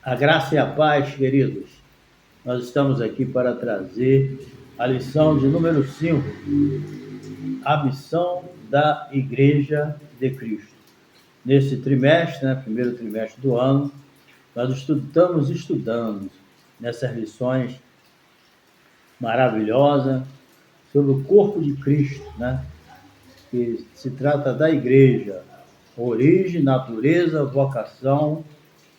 A graça e a paz, queridos. Nós estamos aqui para trazer a lição de número 5, a missão da Igreja de Cristo. Nesse trimestre, primeiro trimestre do ano, nós estamos estudando nessas lições maravilhosas sobre o corpo de Cristo, que se trata da Igreja, origem, natureza, vocação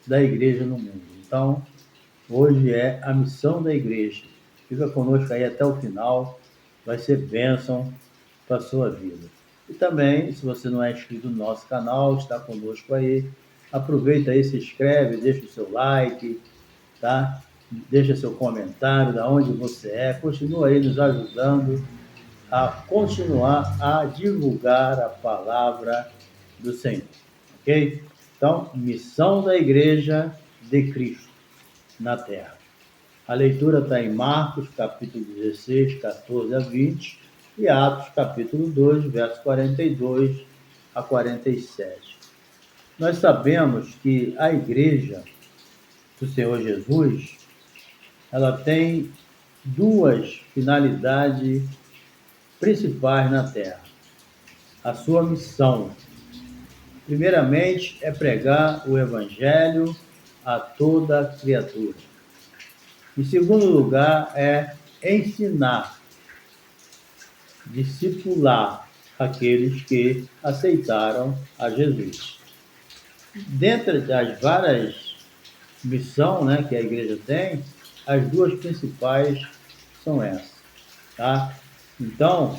da Igreja no mundo. Então, hoje é a missão da igreja. Fica conosco aí até o final, vai ser bênção para a sua vida. E também, se você não é inscrito no nosso canal, está conosco aí, aproveita aí, se inscreve, deixa o seu like, tá? Deixa seu comentário, da onde você é, continua aí nos ajudando a continuar a divulgar a palavra do Senhor, ok? Então, missão da igreja de Cristo na terra. A leitura está em Marcos, capítulo 16, 14 a 20, e Atos, capítulo 2, versos 42 a 47. Nós sabemos que a igreja do Senhor Jesus, ela tem duas finalidades principais na terra. A sua missão, primeiramente, é pregar o evangelho a toda criatura. Em segundo lugar, é ensinar, discipular aqueles que aceitaram a Jesus. Dentre das várias missões que a igreja tem, as duas principais são essas. Tá? Então,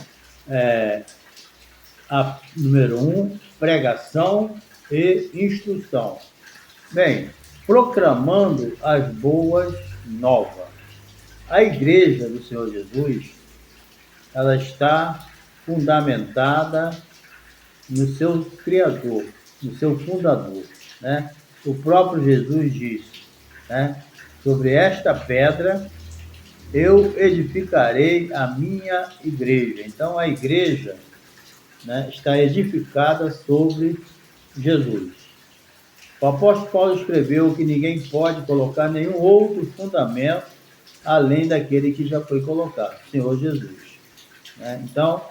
a número 1, pregação e instrução. Bem, proclamando as boas novas. A igreja do Senhor Jesus, ela está fundamentada no seu Criador, no seu fundador, O próprio Jesus disse, sobre esta pedra eu edificarei a minha igreja. Então, a igreja está edificada sobre Jesus. O apóstolo Paulo escreveu que ninguém pode colocar nenhum outro fundamento além daquele que já foi colocado, o Senhor Jesus. Então,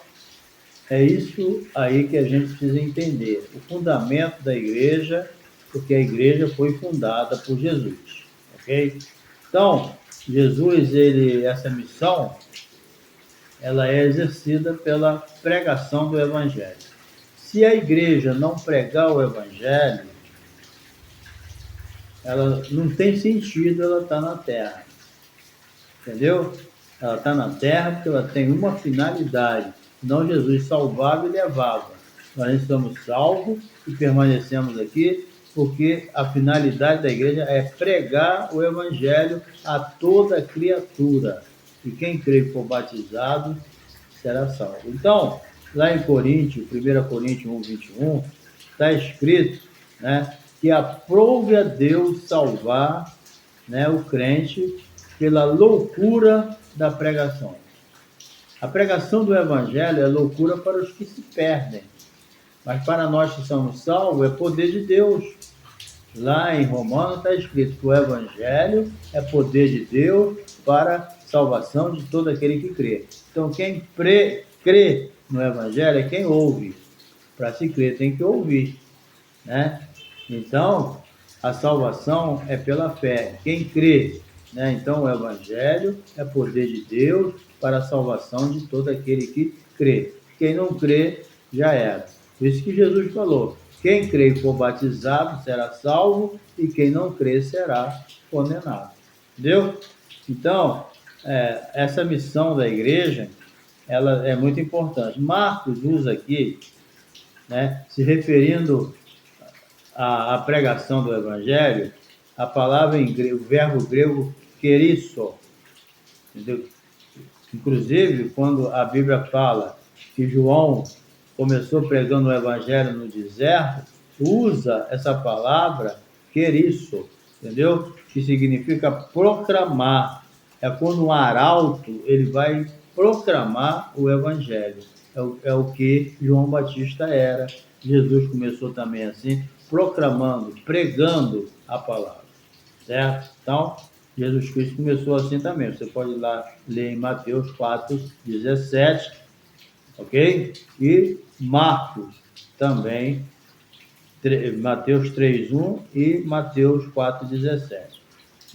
é isso aí que a gente precisa entender. O fundamento da igreja, porque a igreja foi fundada por Jesus. Ok? Então, Jesus, essa missão, ela é exercida pela pregação do evangelho. Se a igreja não pregar o evangelho, ela não tem sentido ela estar na terra. Entendeu? Ela está na terra porque ela tem uma finalidade. Senão Jesus salvava e levava. Nós estamos salvos e permanecemos aqui porque a finalidade da igreja é pregar o evangelho a toda criatura. E quem crê e for batizado será salvo. Então, lá em Coríntios, 1 Coríntios 1, 21, está escrito que aprove a Deus salvar o crente pela loucura da pregação. A pregação do evangelho é loucura para os que se perdem, mas para nós que somos salvos é poder de Deus. Lá em Romanos está escrito que o evangelho é poder de Deus para salvação de todo aquele que crê. Então, quem crê no evangelho é quem ouve. Para se crer tem que ouvir, Então, a salvação é pela fé. Quem crê, Então, o evangelho é poder de Deus para a salvação de todo aquele que crê. Quem não crê, já era. Por isso que Jesus falou, quem crê e for batizado será salvo e quem não crê será condenado. Entendeu? Então, essa missão da igreja, ela é muito importante. Marcos usa aqui, se referindo à pregação do evangelho, a palavra em grego, o verbo grego querisso. Entendeu? Inclusive, quando a Bíblia fala que João começou pregando o evangelho no deserto, usa essa palavra querisso, entendeu? Que significa proclamar. É quando um arauto ele vai proclamar o evangelho. É o que João Batista era. Jesus começou também assim, proclamando, pregando a palavra. certo? Então, Jesus Cristo começou assim também. Você pode ir lá ler em Mateus 4:17, ok? E Marcos também, Mateus 3:1 e Mateus 4:17.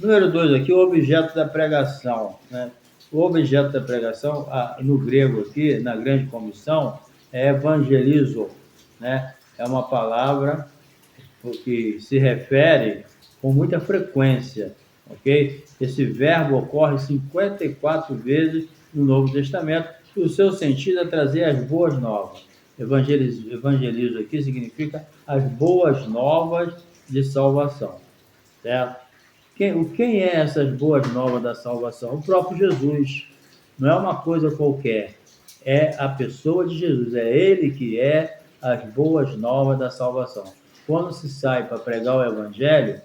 Número 2 aqui, o objeto da pregação, né? O objeto da pregação, no grego aqui, na grande comissão, é evangelizo, né? É uma palavra que se refere com muita frequência, ok? Esse verbo ocorre 54 vezes no Novo Testamento e o seu sentido é trazer as boas novas. Evangelizo aqui significa as boas novas de salvação, certo? Quem é essas boas novas da salvação? O próprio Jesus. Não é uma coisa qualquer. É a pessoa de Jesus. É Ele que é as boas novas da salvação. Quando se sai para pregar o Evangelho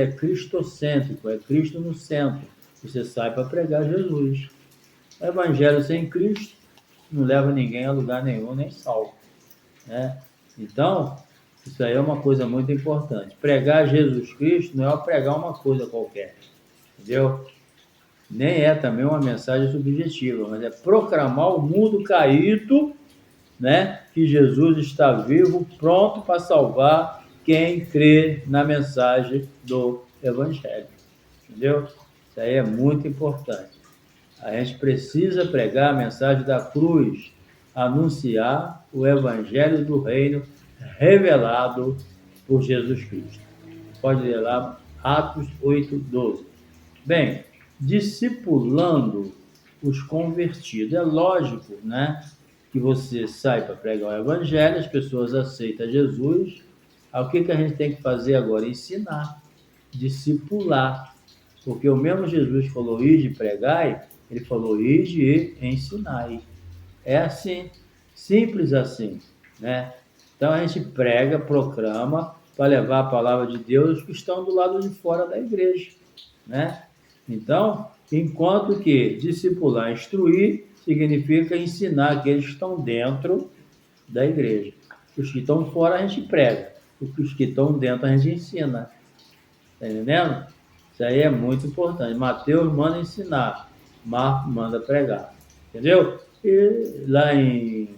é cristocêntrico, é Cristo no centro. Você sai para pregar Jesus. O Evangelho sem Cristo não leva ninguém a lugar nenhum, nem salvo, né? Então, isso aí é uma coisa muito importante. Pregar Jesus Cristo não é pregar uma coisa qualquer, entendeu? Nem é também uma mensagem subjetiva, mas é proclamar o mundo caído, né? Que Jesus está vivo, pronto para salvar quem crê na mensagem do Evangelho, entendeu? Isso aí é muito importante. A gente precisa pregar a mensagem da cruz, anunciar o Evangelho do Reino revelado por Jesus Cristo. Pode ler lá Atos 8:12. Bem, discipulando os convertidos. É lógico, né, que você sai para pregar o Evangelho, as pessoas aceitam Jesus. O que a gente tem que fazer agora? Ensinar, discipular. Porque o mesmo Jesus falou, ide e pregai, ele falou, ide e ensinai. É assim, simples assim, né? Então a gente prega, proclama para levar a palavra de Deus que estão do lado de fora da igreja, né? Então, enquanto que discipular, instruir, significa ensinar aqueles que estão dentro da igreja. Os que estão fora a gente prega, os que estão dentro a gente ensina. Tá entendendo? Isso aí é muito importante. Mateus manda ensinar, Marcos manda pregar. Entendeu? E lá em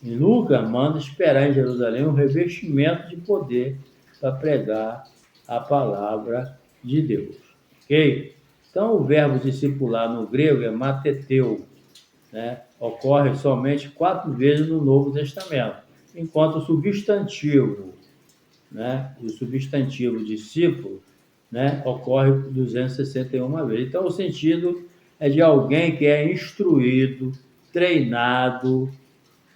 Lucas manda esperar em Jerusalém um revestimento de poder para pregar a palavra de Deus. Ok? Então, o verbo discipular no grego é mateteu, né? Ocorre somente 4 vezes no Novo Testamento, enquanto o substantivo, né? O substantivo discípulo, né? Ocorre 261 vezes. Então, o sentido é de alguém que é instruído, treinado,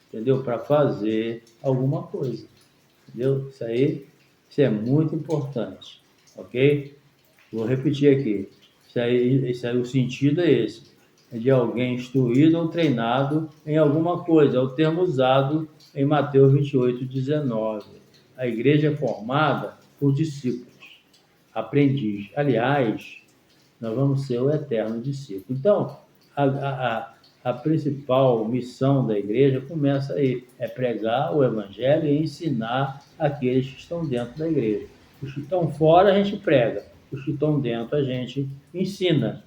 entendeu? Para fazer alguma coisa, entendeu? Isso é muito importante, ok? Vou repetir aqui. Isso aí, o sentido é esse. É de alguém instruído ou treinado em alguma coisa. É o termo usado em Mateus 28:19. A igreja é formada por discípulos, aprendiz. Aliás, nós vamos ser o eterno discípulo. Então, a principal missão da igreja começa aí, é pregar o evangelho e ensinar aqueles que estão dentro da igreja. Os que estão fora a gente prega, os que estão dentro a gente ensina,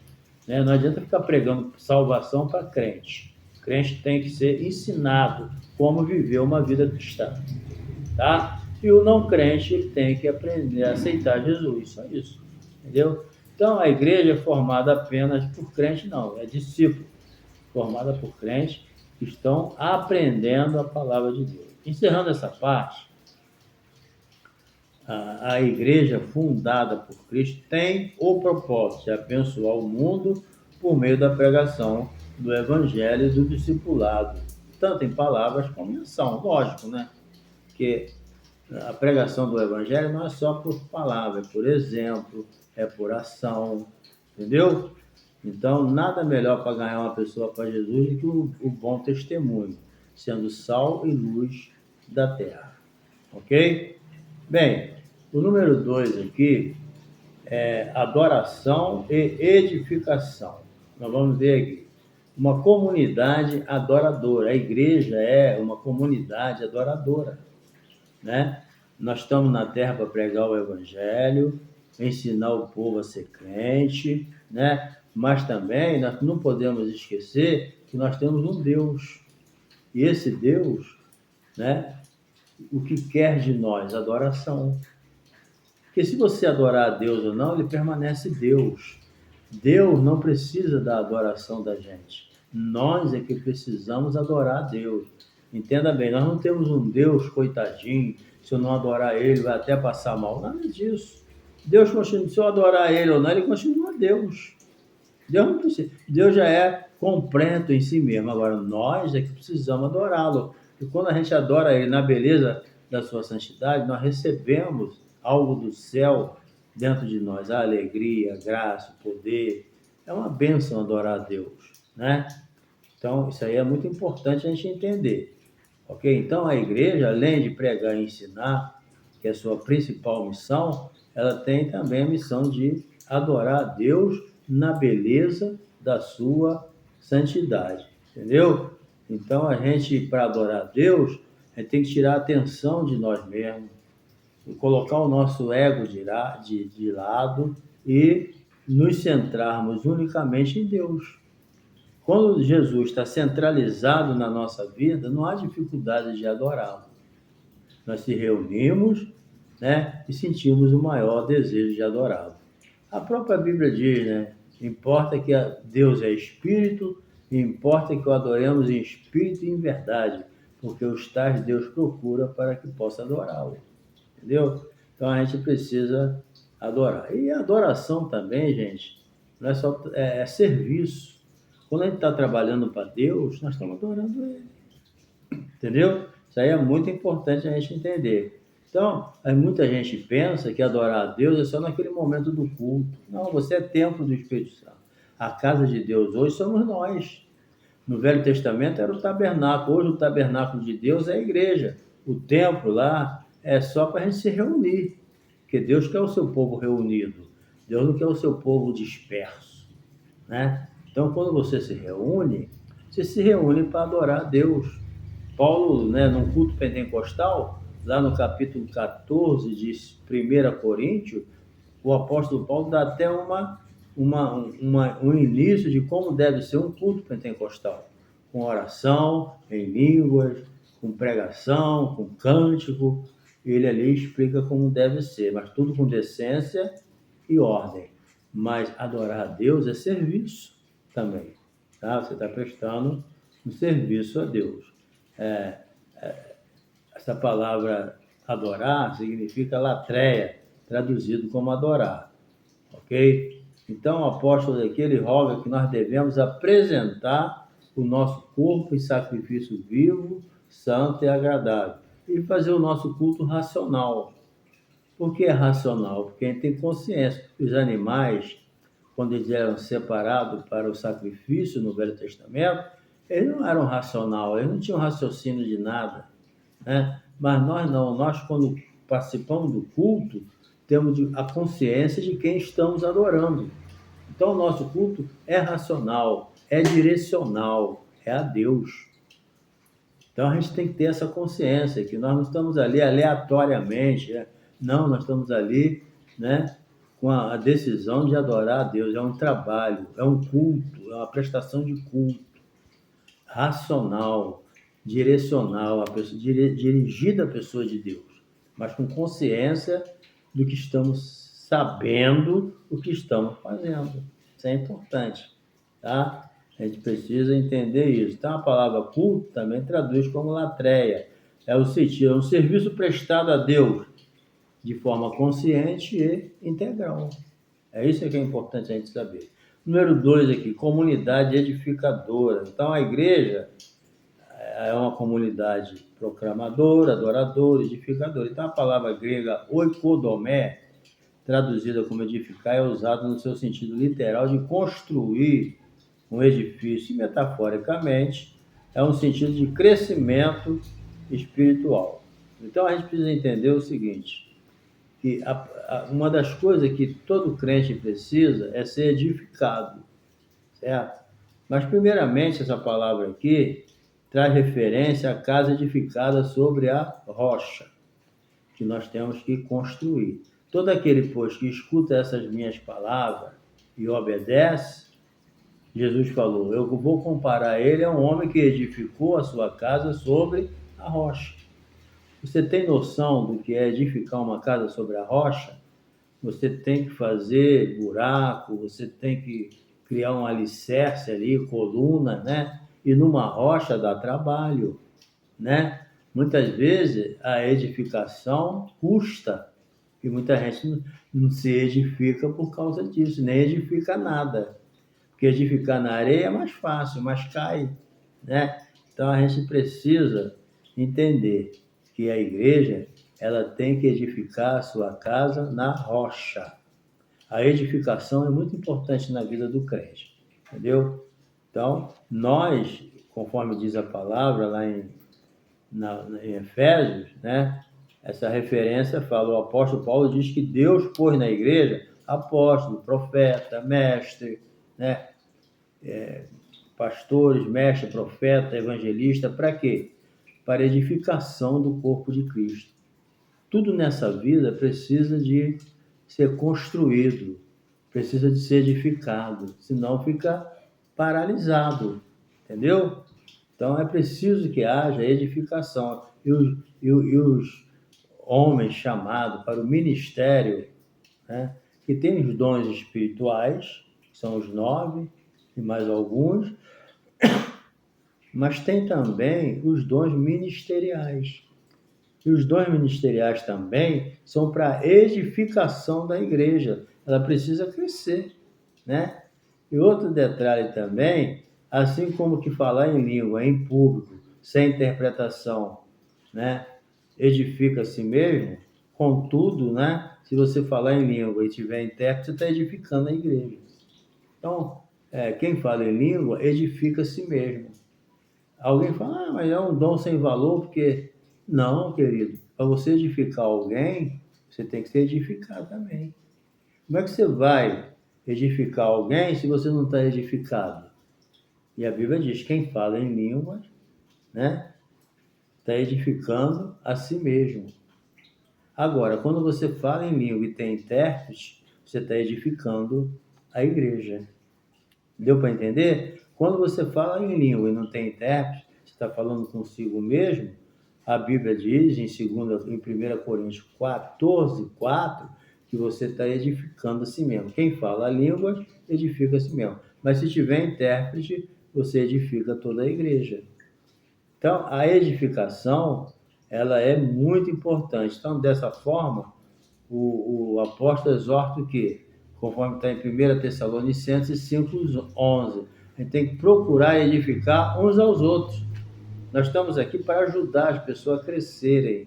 né? Não adianta ficar pregando salvação para crente. O crente tem que ser ensinado como viver uma vida cristã, tá? E o não crente ele tem que aprender a aceitar Jesus, só isso, entendeu? Então a igreja é formada apenas por crente, não, é discípulo, formada por crentes que estão aprendendo a palavra de Deus. Encerrando essa parte, a igreja fundada por Cristo tem o propósito de abençoar o mundo por meio da pregação do evangelho e do discipulado, tanto em palavras como em ação, lógico, né? Que a pregação do evangelho não é só por palavra, é por exemplo, é por ação, entendeu? Então, nada melhor para ganhar uma pessoa para Jesus do que o bom testemunho, sendo sal e luz da terra, ok? Bem, o número 2 aqui é adoração e edificação. Nós vamos ver aqui. Uma comunidade adoradora. A igreja é uma comunidade adoradora, né? Nós estamos na terra para pregar o evangelho, ensinar o povo a ser crente, né? Mas também nós não podemos esquecer que nós temos um Deus. E esse Deus, né? O que quer de nós? Adoração. Porque se você adorar a Deus ou não, ele permanece Deus. Deus não precisa da adoração da gente. Nós é que precisamos adorar a Deus. Entenda bem, nós não temos um Deus coitadinho, se eu não adorar ele vai até passar mal. Nada disso. Deus continua, se eu adorar ele ou não, ele continua Deus. Deus não precisa. Deus já é completo em si mesmo. Agora, nós é que precisamos adorá-lo. E quando a gente adora ele na beleza da sua santidade, nós recebemos algo do céu dentro de nós. A alegria, a graça, o poder. É uma bênção adorar a Deus, né? Então, isso aí é muito importante a gente entender. Ok? Então, a igreja, além de pregar e ensinar, que é a sua principal missão, ela tem também a missão de adorar a Deus na beleza da sua santidade. Entendeu? Então, a gente, para adorar a Deus, a gente tem que tirar a atenção de nós mesmos, e colocar o nosso ego de lado e nos centrarmos unicamente em Deus. Quando Jesus está centralizado na nossa vida, não há dificuldade de adorá-lo. Nós se reunimos, né, e sentimos o maior desejo de adorá-lo. A própria Bíblia diz, né, importa que Deus é Espírito, e importa que o adoremos em Espírito e em verdade, porque os tais Deus procura para que possa adorá-lo. Entendeu? Então a gente precisa adorar. E a adoração também, gente, não é só serviço. Quando a gente está trabalhando para Deus, nós estamos adorando Ele. Entendeu? Isso aí é muito importante a gente entender. Então, aí muita gente pensa que adorar a Deus é só naquele momento do culto. Não, você é templo do Espírito Santo. A casa de Deus hoje somos nós. No Velho Testamento era o tabernáculo. Hoje o tabernáculo de Deus é a igreja. O templo lá é só para a gente se reunir. Porque Deus quer o seu povo reunido. Deus não quer o seu povo disperso, né? Então, quando você se reúne para adorar a Deus. Paulo, né, num culto pentecostal, lá no capítulo 14 de 1 Coríntios, o apóstolo Paulo dá até um início de como deve ser um culto pentecostal, com oração, em línguas, com pregação, com cântico. Ele ali explica como deve ser, mas tudo com decência e ordem. Mas adorar a Deus é serviço também, tá? Você está prestando um serviço a Deus. Essa palavra adorar significa latreia, traduzido como adorar, ok? Então o apóstolo aqui, ele roga que nós devemos apresentar o nosso corpo em sacrifício vivo, santo e agradável, e fazer o nosso culto racional. Por que é racional? Porque a gente tem consciência. Os animais, quando eles eram separados para o sacrifício no Velho Testamento, eles não eram racional, eles não tinham raciocínio de nada, né? Mas nós não, nós quando participamos do culto, temos a consciência de quem estamos adorando. Então o nosso culto é racional, é direcional, é a Deus. Então a gente tem que ter essa consciência que nós não estamos ali aleatoriamente, né? Não, nós estamos ali, né, com a decisão de adorar a Deus. É um trabalho, é um culto, é uma prestação de culto racional, direcional, dirigida à pessoa de Deus, mas com consciência do que estamos sabendo, o que estamos fazendo. Isso é importante, tá? A gente precisa entender isso. Então, a palavra culto também traduz como latreia. É o sentido, é um serviço prestado a Deus de forma consciente e integral. É isso que é importante a gente saber. Número 2 aqui, comunidade edificadora. Então, a igreja é uma comunidade proclamadora, adoradora, edificadora. Então, a palavra grega oikodomé, traduzida como edificar, é usada no seu sentido literal de construir um edifício. E, metaforicamente, é um sentido de crescimento espiritual. Então, a gente precisa entender o seguinte, que uma das coisas que todo crente precisa é ser edificado, certo? Mas, primeiramente, essa palavra aqui traz referência à casa edificada sobre a rocha, que nós temos que construir. Todo aquele, pois, que escuta essas minhas palavras e obedece, Jesus falou, eu vou comparar ele a um homem que edificou a sua casa sobre a rocha. Você tem noção do que é edificar uma casa sobre a rocha? Você tem que fazer buraco, você tem que criar um alicerce ali, coluna, né? E numa rocha dá trabalho, né? Muitas vezes a edificação custa e muita gente não se edifica por causa disso, nem edifica nada. Porque edificar na areia é mais fácil, mas cai, né? Então a gente precisa entender que a igreja ela tem que edificar a sua casa na rocha. A edificação é muito importante na vida do crente, entendeu? Então, nós, conforme diz a palavra lá em Efésios, né? Essa referência fala, o apóstolo Paulo diz que Deus pôs na igreja apóstolo, profeta, mestre, né? Pastores, mestre, profeta, evangelista, para quê? Para edificação do corpo de Cristo. Tudo nessa vida precisa de ser construído, precisa de ser edificado, senão fica paralisado, entendeu? Então é preciso que haja edificação. E os homens chamados para o ministério, né, que tem os dons espirituais, que são os 9 e mais alguns, mas tem também os dons ministeriais. E os dons ministeriais também são para edificação da igreja. Ela precisa crescer, né? E outro detalhe também, assim como que falar em língua, em público, sem interpretação, né? Edifica a si mesmo, contudo, né? Se você falar em língua e tiver intérprete, você está edificando a igreja. Então, quem fala em língua, edifica a si mesmo. Alguém fala, mas é um dom sem valor, porque... Não, querido. Para você edificar alguém, você tem que ser edificado também. Como é que você vai edificar alguém se você não está edificado? E a Bíblia diz, quem fala em línguas, né, está edificando a si mesmo. Agora, quando você fala em língua e tem intérprete, você está edificando a igreja. Deu para entender? Quando você fala em língua e não tem intérprete, você está falando consigo mesmo, a Bíblia diz em 1 Coríntios 14:4, que você está edificando a si mesmo. Quem fala a língua, edifica a si mesmo. Mas se tiver intérprete, você edifica toda a igreja. Então, a edificação, ela é muito importante. Então, dessa forma, o apóstolo exorta o quê? Conforme está em 1 Tessalonicenses 5:11. A gente tem que procurar edificar uns aos outros. Nós estamos aqui para ajudar as pessoas a crescerem.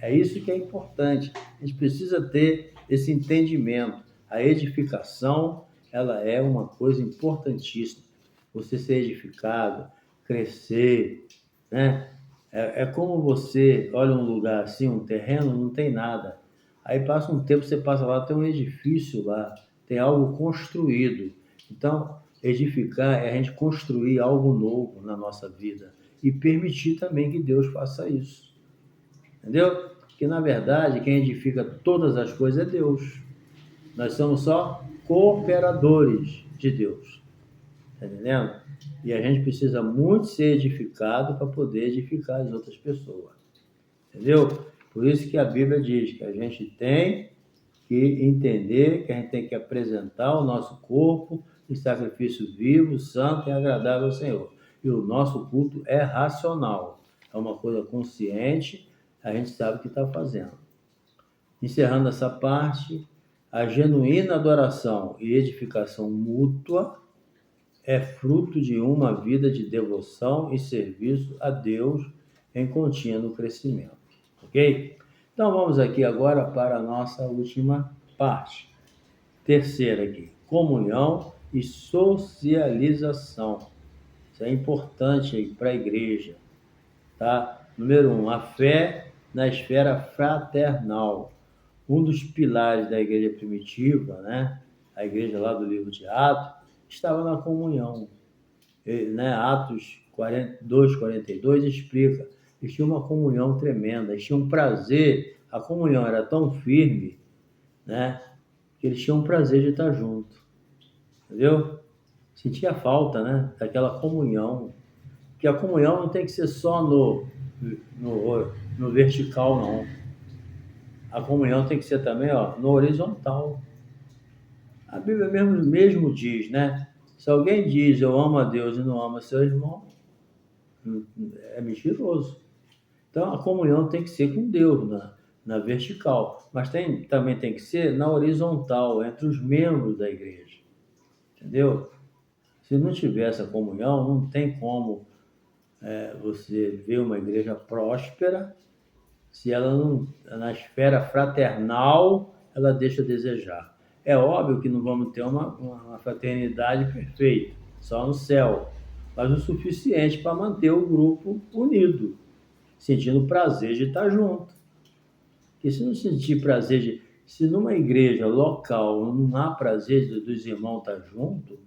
É isso que é importante. A gente precisa ter esse entendimento. A edificação, ela é uma coisa importantíssima. Você ser edificado, crescer, né? É como você olha um lugar assim, um terreno, não tem nada. Aí passa um tempo, você passa lá, tem um edifício lá, tem algo construído. Então, edificar é a gente construir algo novo na nossa vida e permitir também que Deus faça isso. Entendeu? Porque, na verdade, quem edifica todas as coisas é Deus. Nós somos só cooperadores de Deus. Está entendendo? E a gente precisa muito ser edificado para poder edificar as outras pessoas. Entendeu? Por isso que a Bíblia diz que a gente tem que entender que a gente tem que apresentar o nosso corpo em sacrifício vivo, santo e agradável ao Senhor. E o nosso culto é racional. É uma coisa consciente, a gente sabe o que está fazendo. Encerrando essa parte, a genuína adoração e edificação mútua é fruto de uma vida de devoção e serviço a Deus em contínuo crescimento. Ok? Então vamos aqui agora para a nossa última parte. Terceira aqui, comunhão e socialização. Isso é importante para a igreja, tá? Número 1, a fé na esfera fraternal. Um dos pilares da igreja primitiva, né? A igreja lá do livro de Atos, estava na comunhão. Né? Atos 2:42 explica, eles tinham uma comunhão tremenda, eles tinham um prazer, a comunhão era tão firme né? Porque eles tinham prazer de estar junto, entendeu? Sentia falta, né? Daquela comunhão. Que a comunhão não tem que ser só no vertical, não. A comunhão tem que ser também, ó, no horizontal. A Bíblia mesmo diz, né? Se alguém diz eu amo a Deus e não ama seu irmão, é mentiroso. Então a comunhão tem que ser com Deus na vertical, mas também tem que ser na horizontal, entre os membros da igreja. Entendeu? Se não tiver essa comunhão, não tem como você ver uma igreja próspera se ela não, na esfera fraternal, ela deixa a desejar. É óbvio que não vamos ter uma fraternidade perfeita, só no céu, mas o suficiente para manter o grupo unido, sentindo prazer de estar junto. Porque se não sentir prazer se numa igreja local não há prazer dos irmãos estar junto,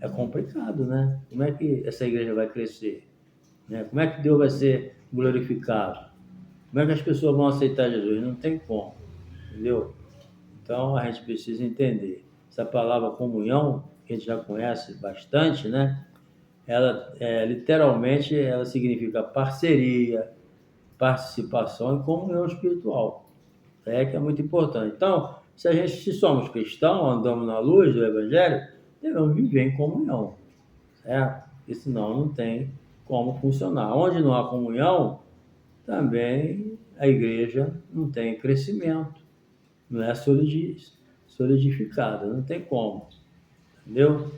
é complicado, né? Como é que essa igreja vai crescer? Né? Como é que Deus vai ser glorificado? Como é que as pessoas vão aceitar Jesus? Não tem como, entendeu? Então a gente precisa entender. Essa palavra comunhão, que a gente já conhece bastante, né? Ela literalmente ela significa parceria, participação e comunhão espiritual. É que é muito importante. Então, se somos cristãos, andamos na luz do Evangelho, devemos viver em comunhão, certo? Porque senão não tem como funcionar. Onde não há comunhão, também a igreja não tem crescimento, não é solidificada, não tem como, entendeu?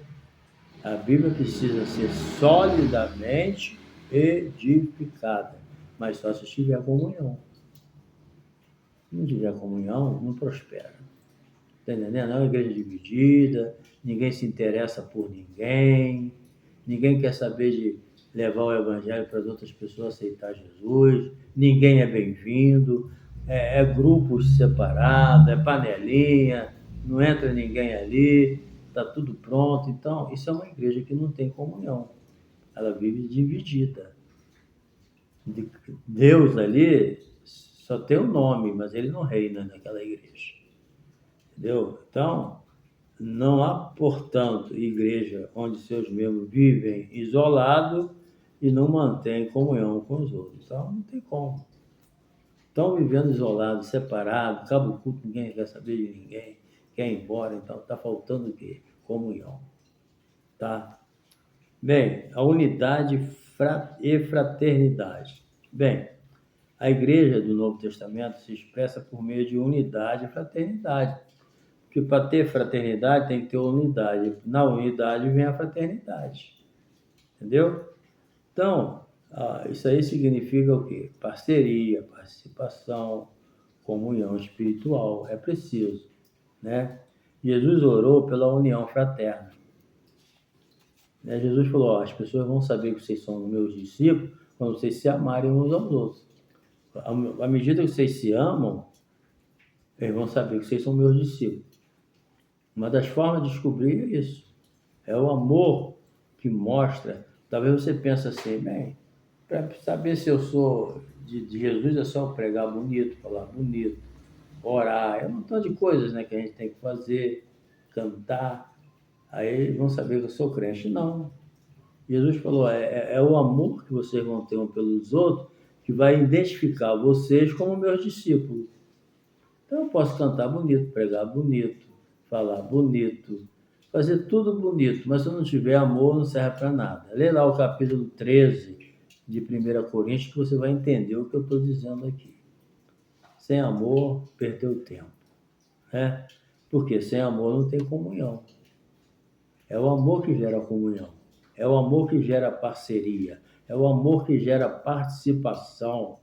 A Bíblia precisa ser solidamente edificada, mas só se tiver comunhão. Se não tiver comunhão, não prospera. Está entendendo? É uma igreja dividida, ninguém se interessa por ninguém, ninguém quer saber de levar o evangelho para as outras pessoas aceitar Jesus, ninguém é bem-vindo, é grupos separados, é panelinha, não entra ninguém ali, está tudo pronto. Então, isso é uma igreja que não tem comunhão, ela vive dividida. Deus ali só tem o nome, mas ele não reina naquela igreja. Entendeu? Então, não há, portanto, igreja onde seus membros vivem isolados e não mantêm comunhão com os outros. Então, não tem como. Estão vivendo isolados, separados, acaba o culto, ninguém quer saber de ninguém, quer ir embora, então está faltando o quê? Comunhão. Tá? Bem, a unidade e fraternidade. Bem, a igreja do Novo Testamento se expressa por meio de unidade e fraternidade. Porque para ter fraternidade tem que ter unidade. Na unidade vem a fraternidade. Entendeu? Então, isso aí significa o quê? Parceria, participação, comunhão espiritual. É preciso, né? Jesus orou pela união fraterna. Jesus falou, as pessoas vão saber que vocês são meus discípulos quando vocês se amarem uns aos outros. À medida que vocês se amam, eles vão saber que vocês são meus discípulos. Uma das formas de descobrir é isso. É o amor que mostra. Talvez você pense assim, bem, para saber se eu sou de Jesus é só pregar bonito, falar bonito, orar, é um montão de coisas, né, que a gente tem que fazer, cantar. Aí eles vão saber que eu sou crente. Não. Jesus falou, é o amor que vocês vão ter um pelos outros que vai identificar vocês como meus discípulos. Então eu posso cantar bonito, pregar bonito, falar bonito, fazer tudo bonito, mas se eu não tiver amor, não serve para nada. Lê lá o capítulo 13 de 1 Coríntios que você vai entender o que eu estou dizendo aqui. Sem amor, perdeu tempo. Né? Porque sem amor não tem comunhão. É o amor que gera comunhão. É o amor que gera parceria. É o amor que gera participação.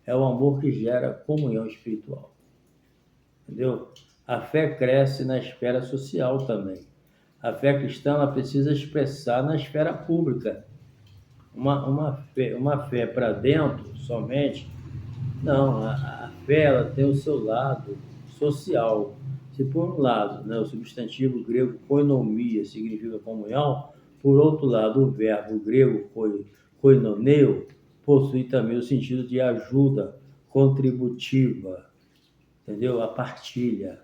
É o amor que gera comunhão espiritual. Entendeu? A fé cresce na esfera social também. A fé cristã ela precisa expressar na esfera pública. Uma fé para dentro somente, não. A fé ela tem o seu lado social. Se por um lado, né, o substantivo grego koinomia significa comunhão, por outro lado, o verbo grego koinoneo possui também o sentido de ajuda contributiva, entendeu? A partilha.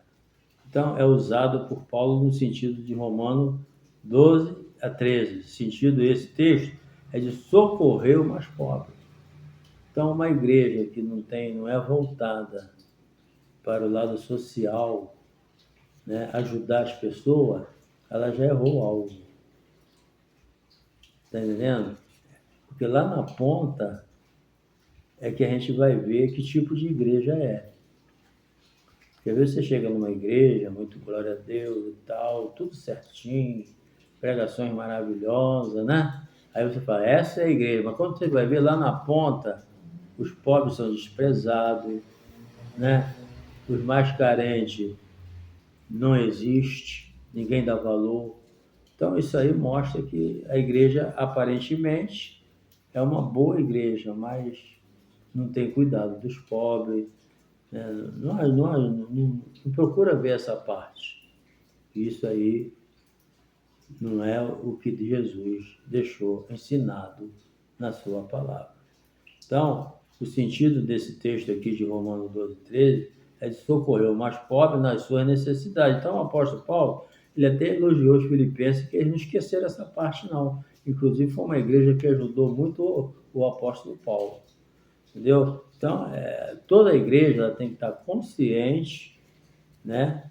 Então, é usado por Paulo no sentido de Romano 12 a 13. Sentido esse texto é de socorrer o mais pobre. Então, uma igreja que não é voltada para o lado social, né, ajudar as pessoas, ela já errou algo. Está entendendo? Porque lá na ponta é que a gente vai ver que tipo de igreja é. Porque às vezes você chega numa igreja, muito glória a Deus e tal, tudo certinho, pregações maravilhosas, né? Aí você fala, essa é a igreja. Mas quando você vai ver lá na ponta, os pobres são desprezados, né? Os mais carentes não existe, ninguém dá valor. Então isso aí mostra que a igreja aparentemente é uma boa igreja, mas não tem cuidado dos pobres, né? Não procura ver essa parte. Isso aí não é o que Jesus deixou ensinado na sua palavra. Então, o sentido desse texto aqui de Romanos 12, 13 é de socorrer o mais pobre nas suas necessidades. Então, o apóstolo Paulo, ele até elogiou os filipenses, que eles não esqueceram essa parte, não. Inclusive, foi uma igreja que ajudou muito o apóstolo Paulo. Entendeu? Então, toda a igreja tem que estar consciente, né,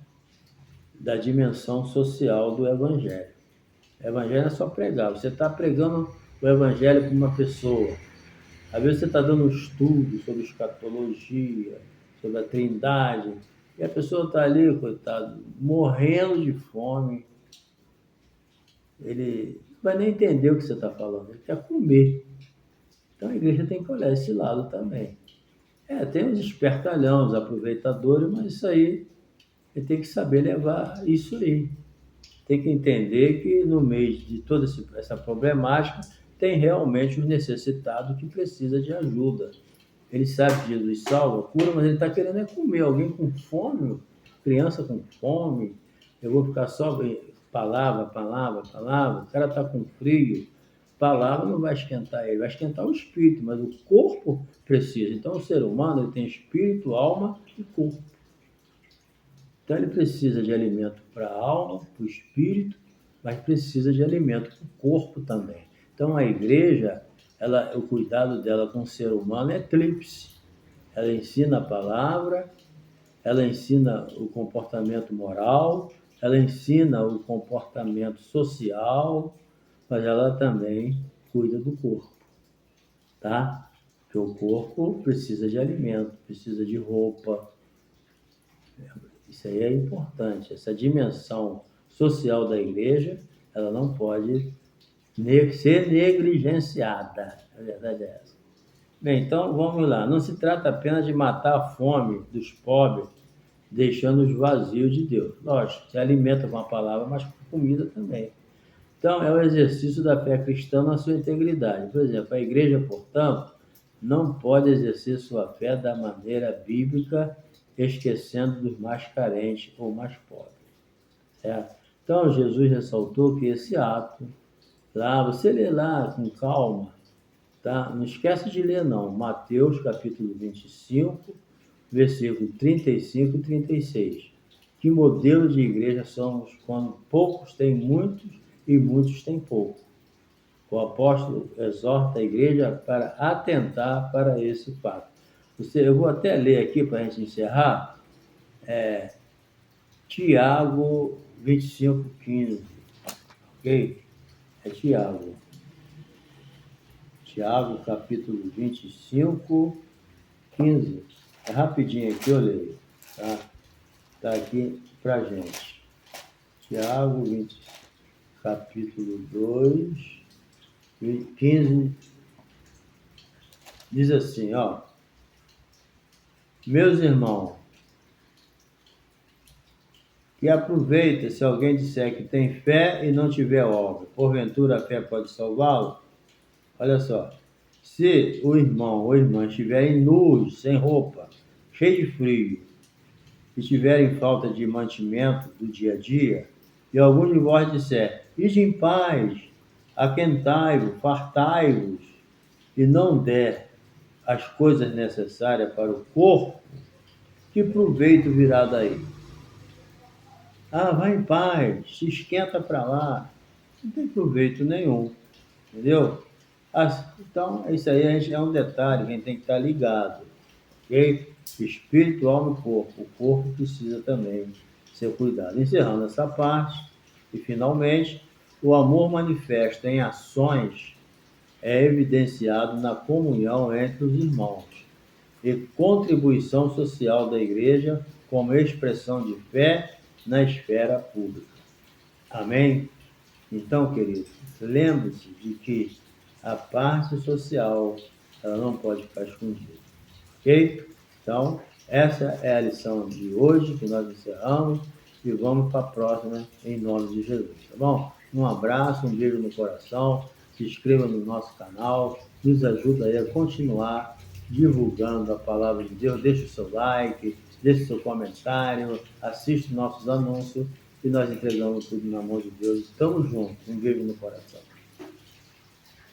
da dimensão social do evangelho. O evangelho é só pregar. Você está pregando o evangelho para uma pessoa. Às vezes você está dando um estudo sobre escatologia, sobre a Trindade, e a pessoa está ali, coitado, morrendo de fome. Ele não vai nem entender o que você está falando, ele quer comer. Então a igreja tem que olhar esse lado também. Tem os espertalhão, os aproveitadores, mas isso aí, ele tem que saber levar isso aí. Tem que entender que no meio de toda essa problemática, tem realmente os necessitados que precisa de ajuda. Ele sabe que Jesus salva, cura, mas ele está querendo comer. Alguém com fome, criança com fome, eu vou ficar só palavra, palavra, palavra. O cara está com frio, palavra não vai esquentar ele, vai esquentar o espírito, mas o corpo precisa. Então, o ser humano ele tem espírito, alma e corpo. Então, ele precisa de alimento para a alma, para o espírito, mas precisa de alimento para o corpo também. Então, a igreja, o cuidado dela com o ser humano é tríplice. Ela ensina a palavra, ela ensina o comportamento moral, ela ensina o comportamento social, mas ela também cuida do corpo, tá? Porque o corpo precisa de alimento, precisa de roupa. Isso aí é importante. Essa dimensão social da igreja, ela não pode ser negligenciada. A verdade é essa. Bem, então vamos lá. Não se trata apenas de matar a fome dos pobres, deixando-os vazios de Deus. Lógico, se alimenta com a palavra, mas com comida também. Então, é o exercício da fé cristã na sua integridade. Por exemplo, a igreja, portanto, não pode exercer sua fé da maneira bíblica, esquecendo dos mais carentes ou mais pobres. Certo? Então, Jesus ressaltou que esse ato, lá, você lê lá com calma, tá? Não esquece de ler, não. Mateus, capítulo 25, versículo 35 e 36. Que modelo de igreja somos quando poucos têm muitos e muitos têm pouco? O apóstolo exorta a igreja para atentar para esse fato. Eu vou até ler aqui para a gente encerrar, Tiago 25, 15. Ok? É Tiago. Tiago, capítulo 25, 15. É rapidinho aqui, eu leio. Tá? Tá aqui pra gente. Tiago 20, capítulo 2, 15. Diz assim, ó. Meus irmãos, que aproveita se alguém disser que tem fé e não tiver obra. Porventura a fé pode salvá-lo? Olha só. Se o irmão ou irmã estiverem nus, sem roupa, cheio de frio, e tiverem falta de mantimento do dia a dia, e algum de vós disser, ide em paz, aquentai-vos, fartai-vos, e não der as coisas necessárias para o corpo, que proveito virá daí? Ah, vai em paz, se esquenta para lá. Não tem proveito nenhum, entendeu? Então, isso aí é um detalhe que a gente tem que estar ligado, ok? Espírito, alma e corpo. O corpo precisa também ser cuidado. Encerrando essa parte, e finalmente, o amor manifesto em ações é evidenciado na comunhão entre os irmãos e contribuição social da Igreja como expressão de fé na esfera pública. Amém? Então, querido, lembre-se de que a parte social ela não pode ficar escondida, ok? Então, essa é a lição de hoje que nós encerramos e vamos para a próxima em nome de Jesus, tá bom? Um abraço, um beijo no coração, se inscreva no nosso canal, nos ajuda aí a continuar divulgando a palavra de Deus, deixe o seu like, deixe o seu comentário, assiste nossos anúncios e nós entregamos tudo na mão de Deus. Estamos juntos, um beijo no coração.